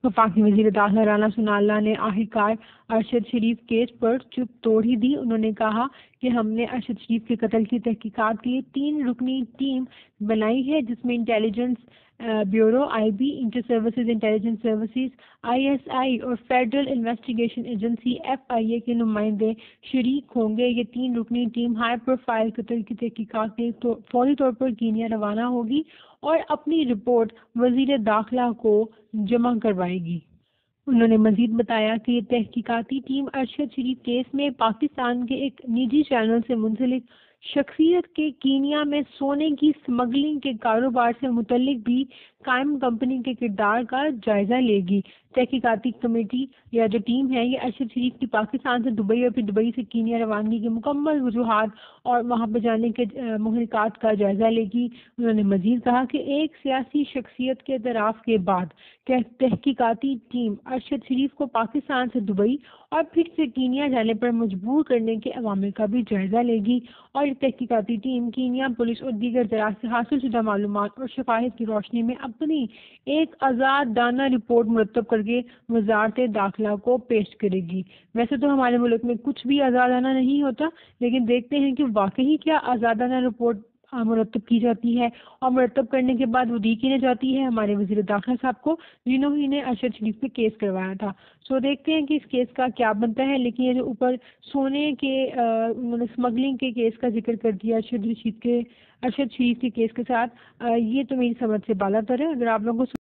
وفاقی وزیر داخلہ رانا ثناءاللہ نے آخرکار ارشد شریف کیس پر چپ توڑ ہی دی۔ انہوں نے کہا کہ ہم نے ارشد شریف کے قتل کی تحقیقات کے لیے 3 رکنی ٹیم بنائی ہے، جس میں intelligence bureau I B, inter services intelligence services I S I اور federal investigation agency F I A کے نمائندے شریک ہوں گے۔ یہ 3 رکنی ٹیم ہائی پروفائل قتل کی تحقیقات کے لیے فوری طور پر کینیا روانہ ہوگی اور اپنی رپورٹ وزیر داخلہ کو جمع کروائے گی۔ انہوں نے مزید بتایا کہ یہ تحقیقاتی ٹیم ارشد شریف کیس میں پاکستان کے ایک نجی چینل سے منسلک شخصیت کے کینیا میں سونے کی سمگلنگ کے کاروبار سے متعلق بھی قائم کمپنی کے کردار کا جائزہ لے گی۔ تحقیقاتی کمیٹی یا جو ٹیم ہے یہ ارشد شریف کی پاکستان سے دبئی اور پھر دبئی سے کینیا روانگی کی مکمل وجوہات اور وہاں پہ جانے کے محرکات کا جائزہ لے گی۔ انہوں نے مزید کہا کہ ایک سیاسی شخصیت کے اعتراف کے بعد تحقیقاتی ٹیم ارشد شریف کو پاکستان سے دبئی اور پھر سے کینیا جانے پر مجبور کرنے کے عوامل کا بھی جائزہ لے گی، اور یہ تحقیقاتی ٹیم کینیا پولیس اور دیگر ذرائع سے حاصل شدہ معلومات اور شفاہد کی روشنی میں اپنی ایک آزادانہ رپورٹ مرتب کر کے وزارت داخلہ کو پیش کرے گی۔ ویسے تو ہمارے ملک میں کچھ بھی آزادانہ نہیں ہوتا، لیکن دیکھتے ہیں کہ واقعی کیا آزادانہ رپورٹ مرتب کی جاتی ہے، اور مرتب کرنے کے بعد وہ دی کی جاتی ہے ہمارے وزیر داخلہ صاحب کو، جنہوں نے ارشد شریف پہ کیس کروایا تھا۔ سو دیکھتے ہیں کہ اس کیس کا کیا بنتا ہے، لیکن یہ جو اوپر سونے کے انہوں نے اسمگلنگ کے کیس کا ذکر کر دیا ارشد شریف کے کیس کے ساتھ، یہ تو میری سمجھ سے بالا تر ہے۔ اگر آپ لوگوں کو